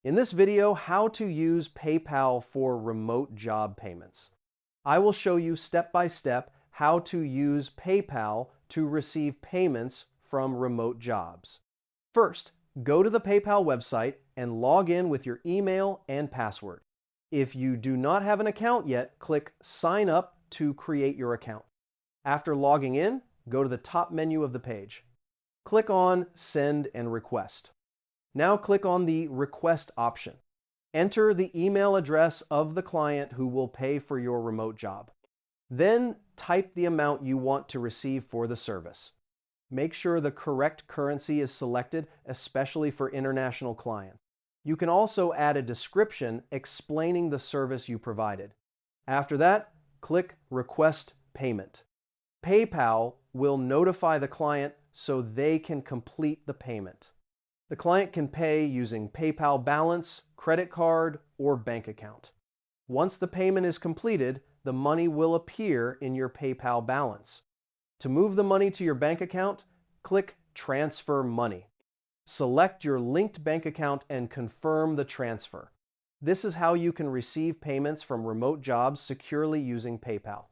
In this video, how to use PayPal for remote job payments. I will show you step by step how to use PayPal to receive payments from remote jobs. First, go to the PayPal website and log in with your email and password. If you do not have an account yet, click Sign Up to create your account. After logging in, go to the top menu of the page. Click on Send and Request. Now click on the Request option. Enter the email address of the client who will pay for your remote job. Then type the amount you want to receive for the service. Make sure the correct currency is selected, especially for international clients. You can also add a description explaining the service you provided. After that, click Request Payment. PayPal will notify the client so they can complete the payment. The client can pay using PayPal balance, credit card, or bank account. Once the payment is completed, the money will appear in your PayPal balance. To move the money to your bank account, click Transfer Money. Select your linked bank account and confirm the transfer. This is how you can receive payments from remote jobs securely using PayPal.